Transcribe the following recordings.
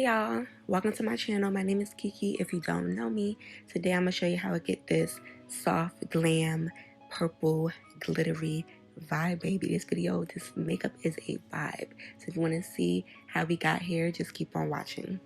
y'all, welcome to my channel. My name is Kiki. If you don't know me, today I'm gonna show you how I get this soft glam purple glittery vibe, baby. This makeup is a vibe. So if you want to see how we got here, just keep on watching.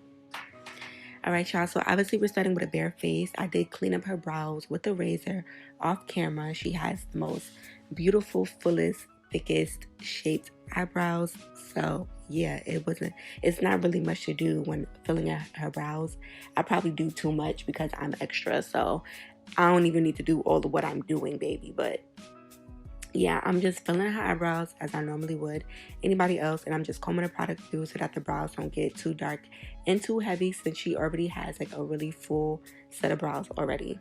Alright y'all, so obviously we're starting with a bare face. I did clean up her brows with a razor off camera. She has the most beautiful, fullest, thickest shaped eyebrows. So yeah, it's not really much to do when filling out her brows. I probably do too much because I'm extra, so I don't even need to do all of what I'm doing, baby. But yeah, I'm just filling her eyebrows as I normally would anybody else, and I'm just combing the product through so that the brows don't get too dark and too heavy, since she already has like a really full set of brows already.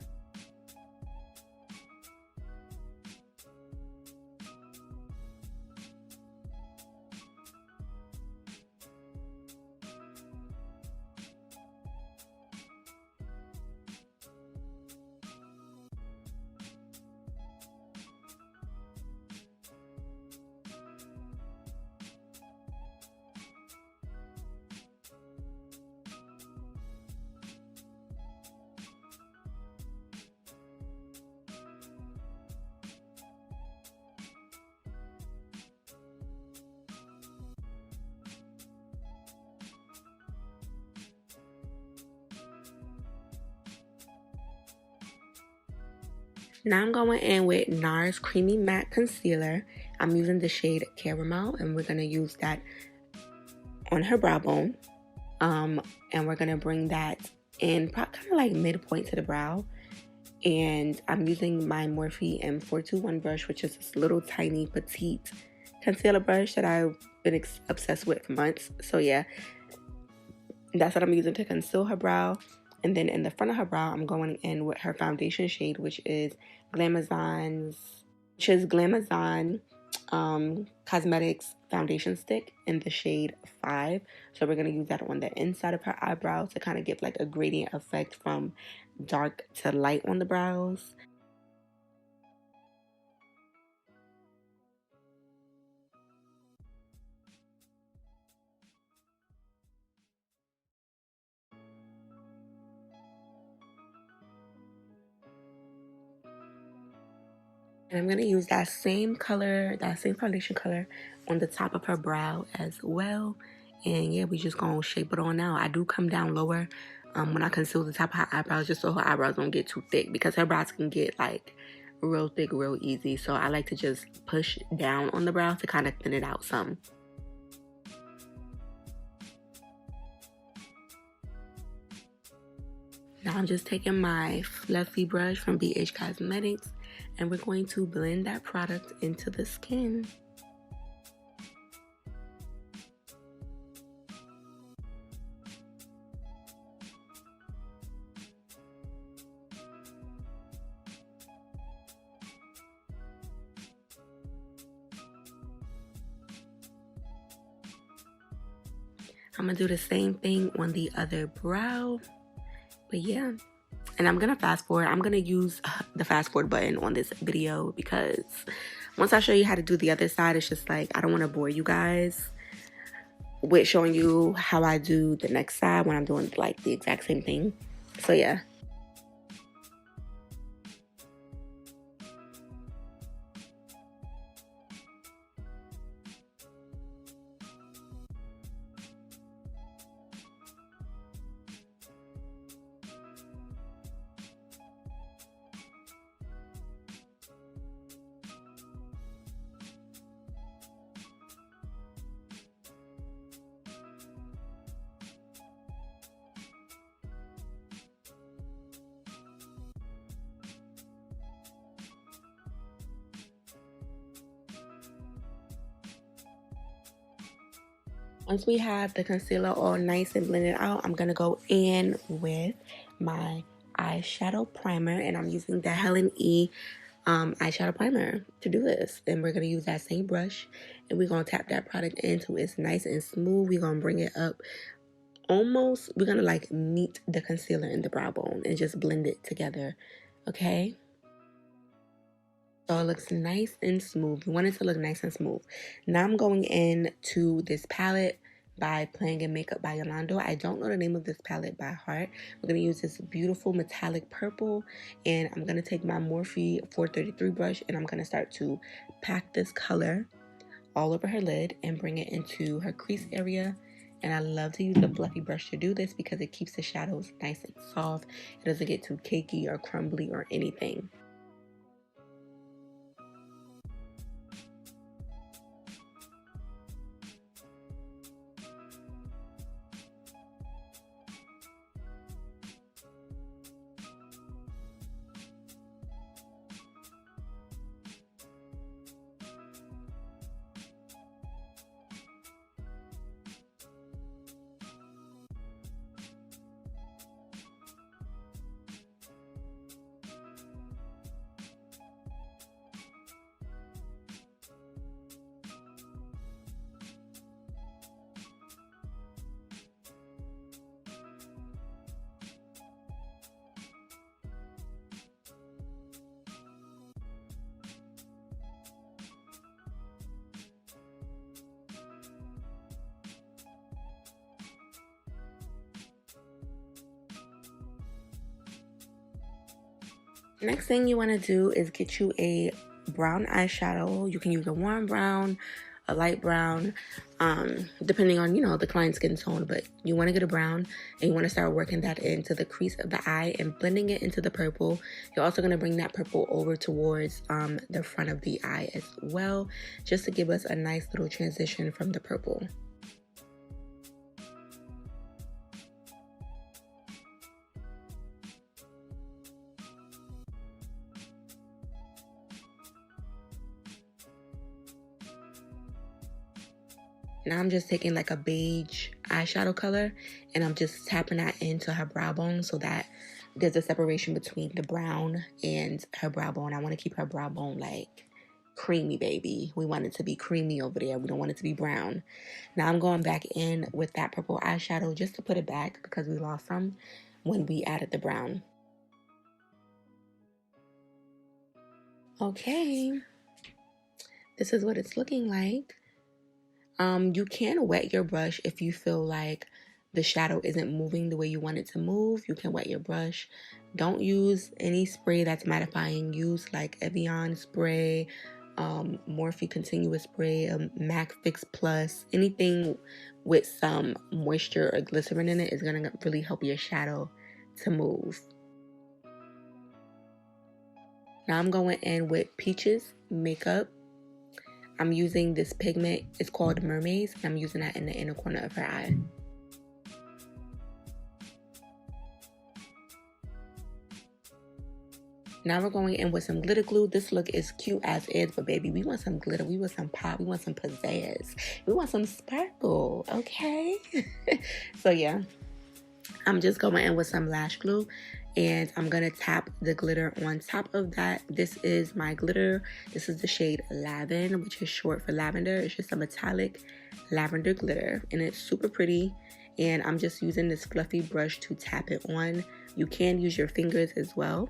Now I'm going in with NARS Creamy Matte Concealer. I'm using the shade Caramel, and we're going to use that on her brow bone. And we're going to bring that in kind of like midpoint to the brow. And I'm using my Morphe M421 brush, which is this little tiny petite concealer brush that I've been obsessed with for months. So yeah, that's what I'm using to conceal her brow. And then in the front of her brow, I'm going in with her foundation shade, which is Glamazon Cosmetics foundation stick in the shade 5. So we're going to use that on the inside of her eyebrow to kind of give like a gradient effect from dark to light on the brows. And I'm going to use that same foundation color on the top of her brow as well. And yeah, we just going to shape it on now. I do come down lower when I conceal the top of her eyebrows, just so her eyebrows don't get too thick, because her brows can get like real thick real easy. So I like to just push down on the brow to kind of thin it out some. Now I'm just taking my fluffy brush from BH Cosmetics, and we're going to blend that product into the skin. I'm gonna do the same thing on the other brow. But yeah, and I'm gonna fast forward. I'm gonna use the fast forward button on this video, because once I show you how to do the other side, it's just like I don't want to bore you guys with showing you how I do the next side when I'm doing like the exact same thing. So yeah. Once we have the concealer all nice and blended out, I'm going to go in with my eyeshadow primer, and I'm using the Helen E eyeshadow primer to do this. And we're going to use that same brush, and we're going to tap that product into it's nice and smooth. We're going to bring it up almost, we're going to like meet the concealer in the brow bone and just blend it together, okay? So it looks nice and smooth. We want it to look nice and smooth. Now I'm going in to this palette by Playing in Makeup by Yolando. I don't know the name of this palette by heart. We're going to use this beautiful metallic purple, and I'm going to take my Morphe 433 brush, and I'm going to start to pack this color all over her lid and bring it into her crease area. And I love to use a fluffy brush to do this because it keeps the shadows nice and soft. It doesn't get too cakey or crumbly or anything. Next thing you want to do is get you a brown eyeshadow. You can use a warm brown, a light brown, depending on, the client's skin tone, but you want to get a brown, and you want to start working that into the crease of the eye and blending it into the purple. You're also going to bring that purple over towards the front of the eye as well, just to give us a nice little transition from the purple. Now I'm just taking like a beige eyeshadow color, and I'm just tapping that into her brow bone so that there's a separation between the brown and her brow bone. I want to keep her brow bone like creamy, baby. We want it to be creamy over there. We don't want it to be brown. Now I'm going back in with that purple eyeshadow just to put it back because we lost some when we added the brown. Okay, this is what it's looking like. You can wet your brush if you feel like the shadow isn't moving the way you want it to move. You can wet your brush. Don't use any spray that's mattifying. Use like Evian spray, Morphe Continuous Spray, MAC Fix Plus. Anything with some moisture or glycerin in it is going to really help your shadow to move. Now I'm going in with Peaches Makeup. I'm using this pigment. It's called Mermaids, and I'm using that in the inner corner of her eye. Now we're going in with some glitter glue. This look is cute as is, but baby, we want some glitter. We want some pop. We want some pizzazz. We want some sparkle, okay? So yeah, I'm just going in with some lash glue, and I'm gonna tap the glitter on top of that. This is my glitter. This is the shade Lavin, which is short for lavender. It's just a metallic lavender glitter, and it's super pretty. And I'm just using this fluffy brush to tap it on. You can use your fingers as well.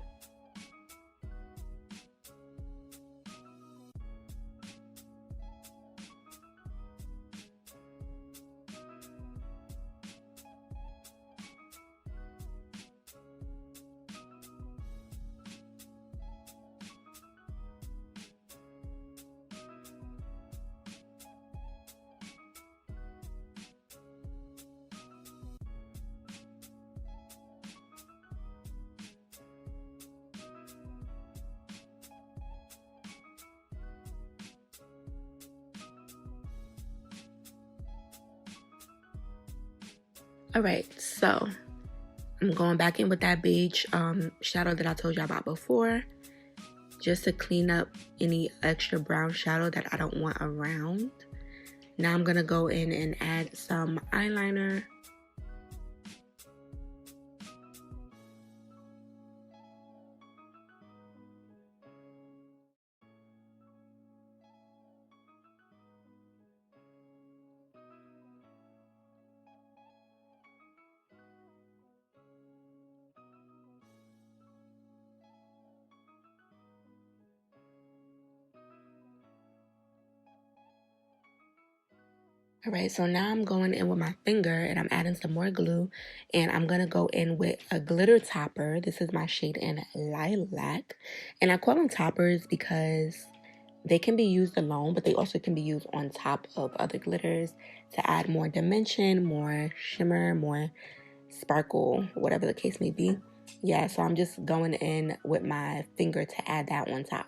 Alright, so I'm going back in with that beige shadow that I told you about before, just to clean up any extra brown shadow that I don't want around. Now I'm going to go in and add some eyeliner. Alright, so now I'm going in with my finger and I'm adding some more glue. And I'm going to go in with a glitter topper. This is my shade in Lilac. And I call them toppers because they can be used alone, but they also can be used on top of other glitters to add more dimension, more shimmer, more sparkle, whatever the case may be. Yeah, so I'm just going in with my finger to add that on top.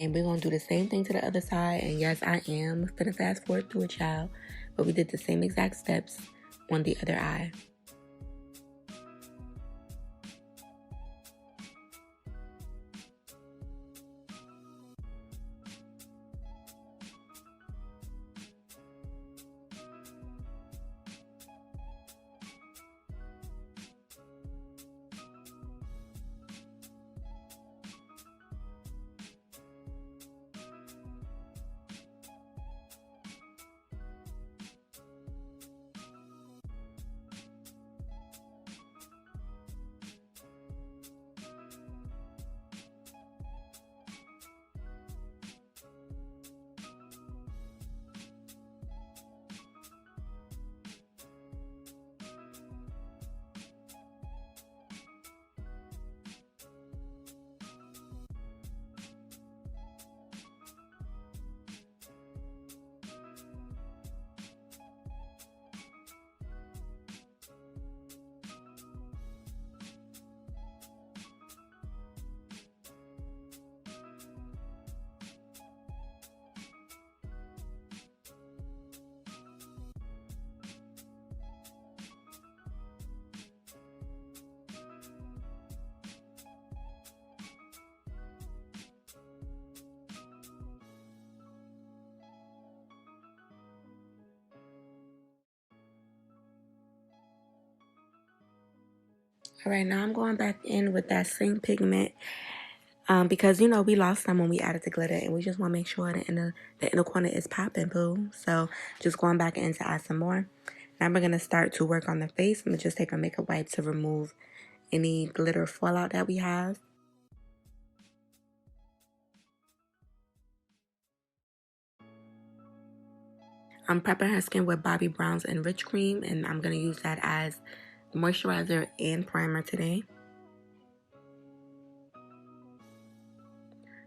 And we're going to do the same thing to the other side. And yes, I am finna fast forward through it, child. But we did the same exact steps on the other eye. All right, now I'm going back in with that same pigment because, you know, we lost some when we added the glitter and we just want to make sure the inner corner is popping, boo. So just going back in to add some more. Now we're going to start to work on the face. I'm going to just take a makeup wipe to remove any glitter fallout that we have. I'm prepping her skin with Bobbi Brown's Enrich cream, and I'm going to use that as moisturizer and primer today.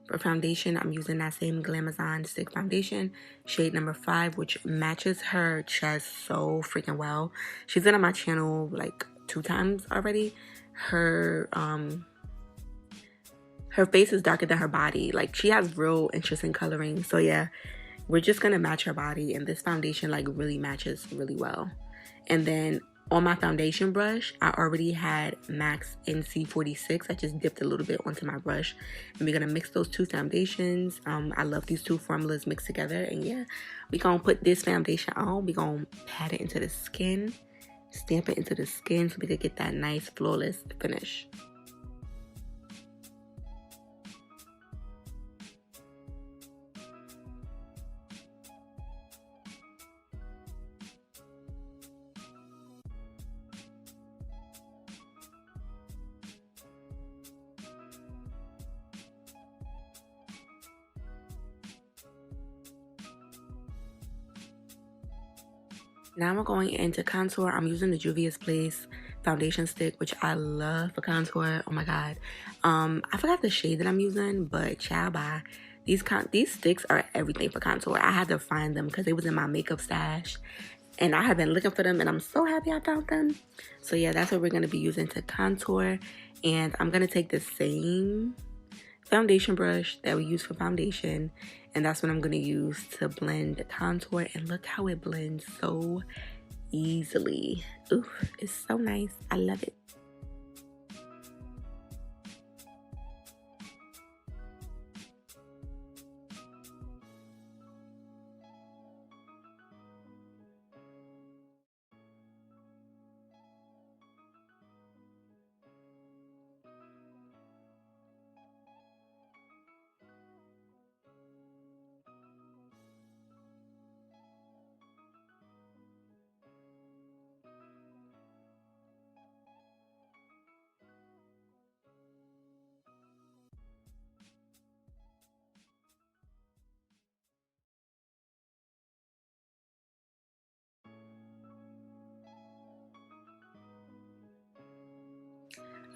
For foundation, I'm using that same Glamazon Stick Foundation, shade number 5, which matches her chest so freaking well. She's been on my channel like 2 times already. Her face is darker than her body. Like, she has real interesting coloring. So yeah, we're just gonna match her body, and this foundation like really matches really well. And then on my foundation brush, I already had MAC's NC46. I just dipped a little bit onto my brush, and we're gonna mix those two foundations. I love these two formulas mixed together, and yeah, we're gonna put this foundation on. We're gonna pat it into the skin, stamp it into the skin so we could get that nice flawless finish. Now we're going into contour. I'm using the Juvia's Place foundation stick, which I love for contour. Oh my god. I forgot the shade that I'm using, but child bye. These sticks are everything for contour. I had to find them because they was in my makeup stash, and I have been looking for them, and I'm so happy I found them. So yeah, that's what we're gonna be using to contour. And I'm gonna take the same foundation brush that we use for foundation, and that's what I'm going to use to blend the contour. And look how it blends so easily. Ooh, it's so nice. I love it.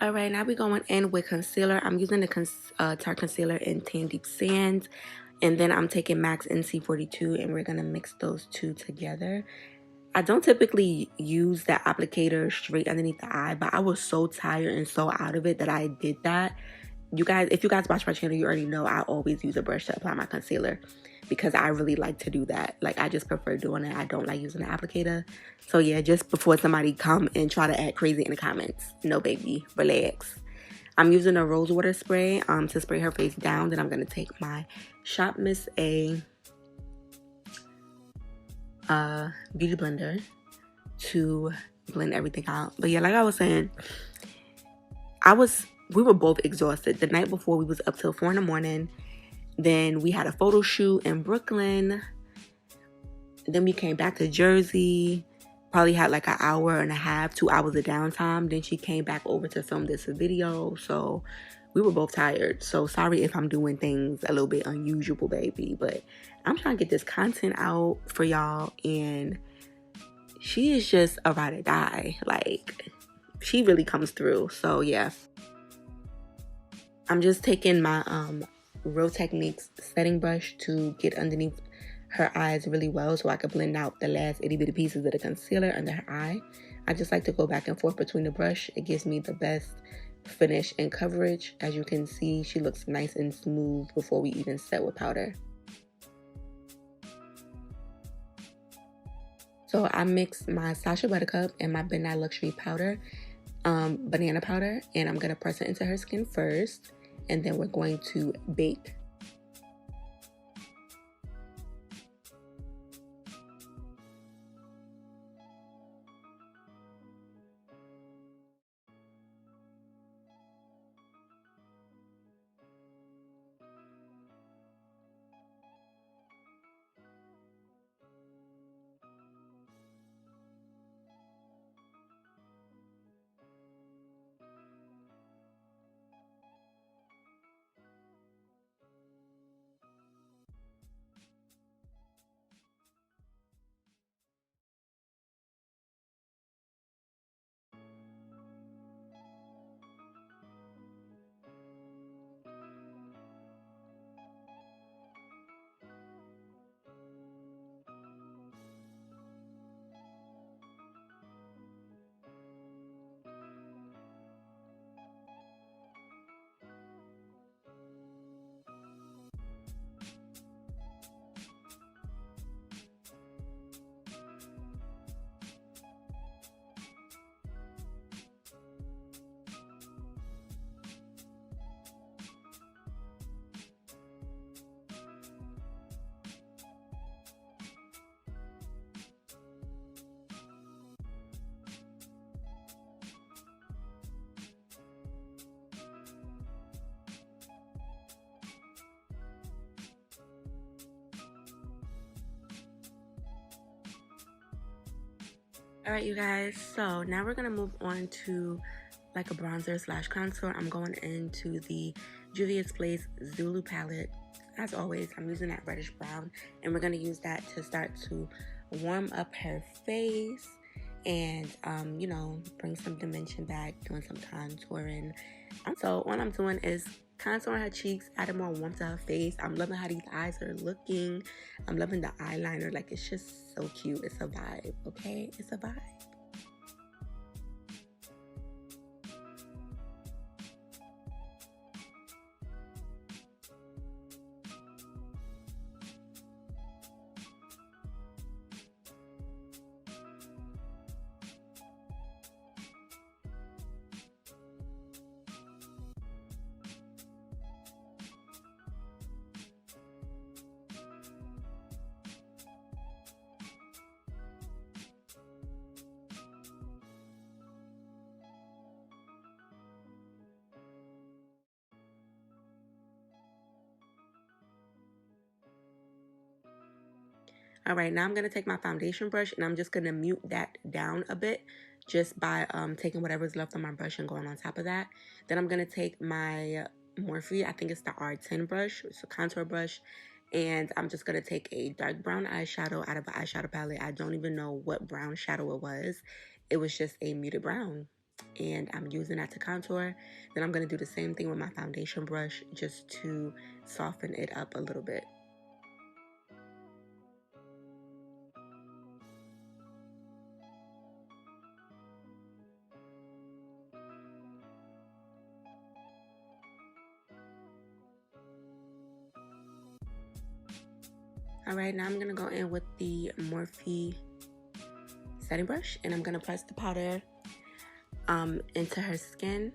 All right, now we're going in with concealer. I'm using the Tarte concealer in Tan Deep Sands. And then I'm taking MAC's NC42 and we're going to mix those two together. I don't typically use that applicator straight underneath the eye, but I was so tired and so out of it that I did that. You guys, if you guys watch my channel, you already know I always use a brush to apply my concealer because I really like to do that. Like, I just prefer doing it. I don't like using an applicator. So yeah, just before somebody come and try to act crazy in the comments, no baby, relax. I'm using a rose water spray to spray her face down. Then I'm going to take my Shop Miss A beauty blender to blend everything out. But yeah, like I was saying, we were both exhausted. The night before, we was up till 4 in the morning. Then we had a photo shoot in Brooklyn. Then we came back to Jersey. Probably had like an hour and a half, 2 hours of downtime. Then she came back over to film this video. So we were both tired. So sorry if I'm doing things a little bit unusual, baby. But I'm trying to get this content out for y'all. And she is just a ride or die. Like, she really comes through. So yeah. I'm just taking my Real Techniques setting brush to get underneath her eyes really well so I could blend out the last itty bitty pieces of the concealer under her eye. I just like to go back and forth between the brush. It gives me the best finish and coverage. As you can see, she looks nice and smooth before we even set with powder. So I mixed my Sacha Buttercup and my Midnight Luxury powder, banana powder, and I'm going to press it into her skin first. And then we're going to bake. Alright, you guys, so now we're going to move on to like a bronzer slash contour. I'm going into the Juvia's Place Zulu palette. As always, I'm using that reddish brown, and we're going to use that to start to warm up her face and, you know, bring some dimension back, doing some contouring. So what I'm doing is contouring her cheeks, adding more warmth to her face. I'm loving how these eyes are looking. I'm loving the eyeliner. Like, it's just so cute. It's a vibe, okay? It's a vibe. All right, now I'm going to take my foundation brush and I'm just going to mute that down a bit just by taking whatever's left on my brush and going on top of that. Then I'm going to take my Morphe, I think it's the R10 brush, it's a contour brush, and I'm just going to take a dark brown eyeshadow out of an eyeshadow palette. I don't even know what brown shadow it was. It was just a muted brown. and I'm using that to contour. Then I'm going to do the same thing with my foundation brush just to soften it up a little bit. Alright, now I'm going to go in with the Morphe setting brush, and I'm going to press the powder into her skin.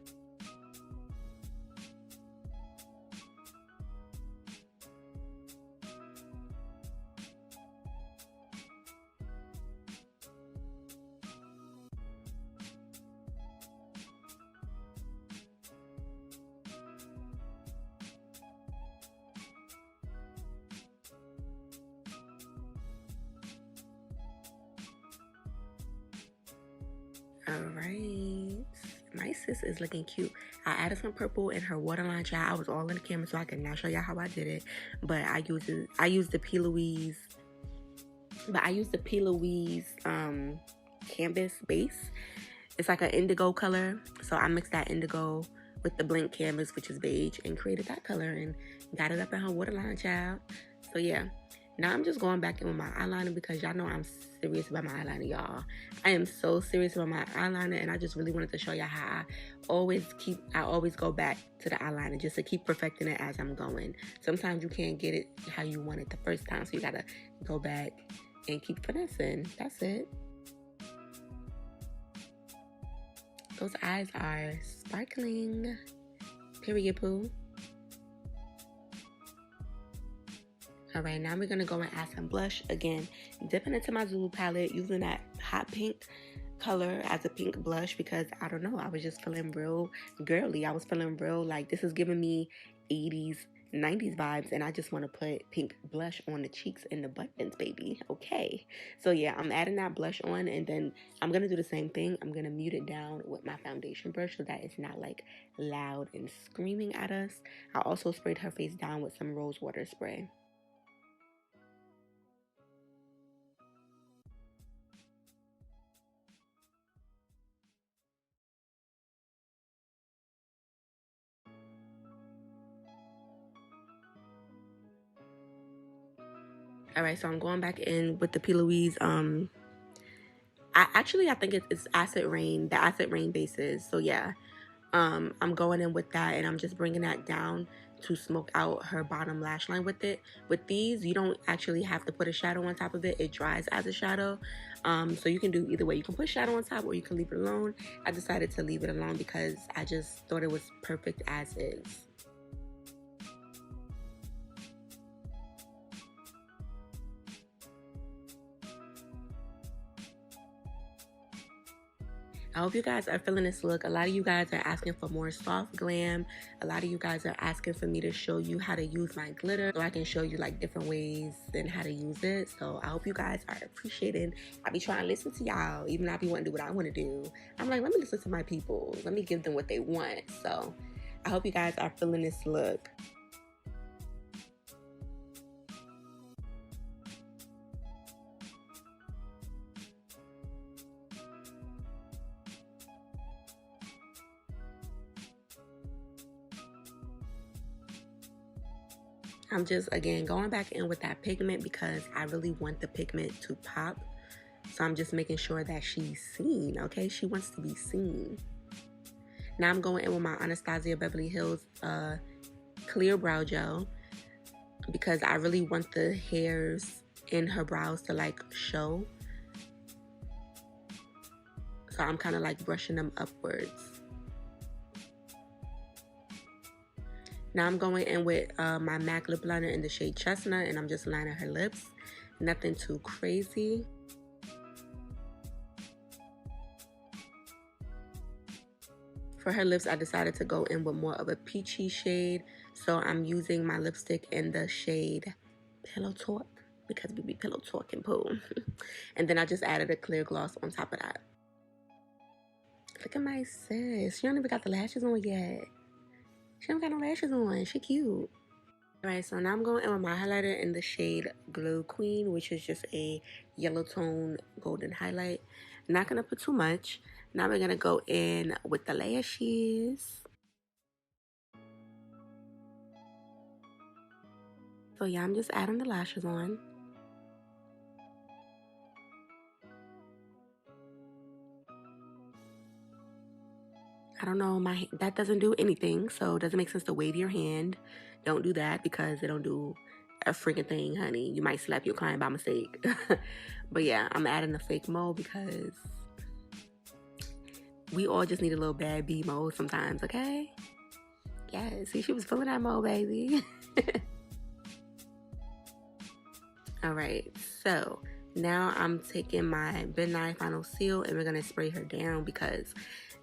Alright, my sis is looking cute. I added some purple in her waterline, child. I was all in the camera, so I can now show y'all how I did it. But I used the P. Louise canvas base. It's like an indigo color, so I mixed that indigo with the blank canvas, which is beige, and created that color and got it up in her waterline, child. So yeah. Now I'm just going back in with my eyeliner because y'all know I'm serious about my eyeliner, y'all. I am so serious about my eyeliner, and I just really wanted to show y'all how I always go back to the eyeliner just to keep perfecting it as I'm going. Sometimes you can't get it how you want it the first time, so you gotta go back and keep finessing. That's it. Those eyes are sparkling. Period, poo. Alright, now we're going to go and add some blush. Again, dipping into my Zulu palette, using that hot pink color as a pink blush because, I don't know, I was just feeling real girly. I was feeling real like this is giving me 80s, 90s vibes, and I just want to put pink blush on the cheeks and the buttons, baby. Okay. So yeah, I'm adding that blush on, and then I'm going to do the same thing. I'm going to mute it down with my foundation brush so that it's not like loud and screaming at us. I also sprayed her face down with some rose water spray. Alright, so I'm going back in with the P. Louise. I think it's Acid Rain, the Acid Rain bases. So yeah, I'm going in with that, and I'm just bringing that down to smoke out her bottom lash line with it. With these, you don't actually have to put a shadow on top of it. It dries as a shadow. So you can do either way. You can put shadow on top or you can leave it alone. I decided to leave it alone because I just thought it was perfect as is. I hope you guys are feeling this look. A lot of you guys are asking for more soft glam. A lot of you guys are asking for me to show you how to use my glitter so I can show you like different ways and how to use it. So I hope you guys are appreciating. I be trying to listen to y'all, even though I be wanting to do what I want to do. I'm like, let me listen to my people. Let me give them what they want. So I hope you guys are feeling this look. I'm just, again, going back in with that pigment because I really want the pigment to pop. So I'm just making sure that she's seen, okay? She wants to be seen. Now I'm going in with my Anastasia Beverly Hills clear brow gel because I really want the hairs in her brows to like show. So I'm kind of like brushing them upwards. Now I'm going in with my MAC lip liner in the shade Chestnut, and I'm just lining her lips. Nothing too crazy. For her lips, I decided to go in with more of a peachy shade. So I'm using my lipstick in the shade Pillow Talk because we be pillow talking, poo. And then I just added a clear gloss on top of that. Look at my sis. She don't even got the lashes on yet. She don't got no lashes on. She cute. Alright, so now I'm going in with my highlighter in the shade Glow Queen, which is just a yellow tone golden highlight. Not going to put too much Now we're gonna go in with the lashes. So yeah, I'm just adding the lashes on. I don't know, that doesn't do anything, so it doesn't make sense to wave your hand. Don't do that because it don't do a freaking thing, honey. You might slap your client by mistake. But yeah, I'm adding the fake mode because we all just need a little bad B mode sometimes, okay? Yeah, see, she was feeling that mode, baby. Alright, so now I'm taking my midnight final seal and we're gonna spray her down because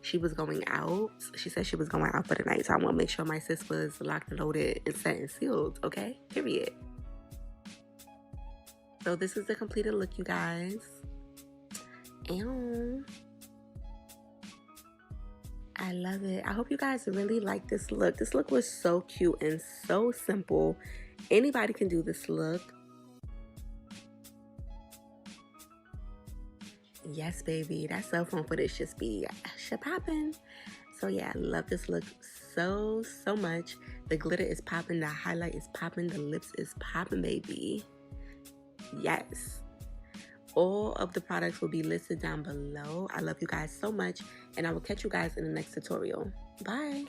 she was going out. She said she was going out for the night, so I want to make sure my sis was locked and loaded and set and sealed, okay? Period. So this is the completed look, you guys. Ew. I love it. I hope you guys really like this look. This look was so cute and so simple. Anybody can do this look. Yes, baby, that cell phone footage should popping. So yeah, I love this look so much. The glitter is popping, the highlight is popping, the lips is popping, baby. Yes. All of the products will be listed down below. I love you guys so much, and I will catch you guys in the next tutorial. Bye.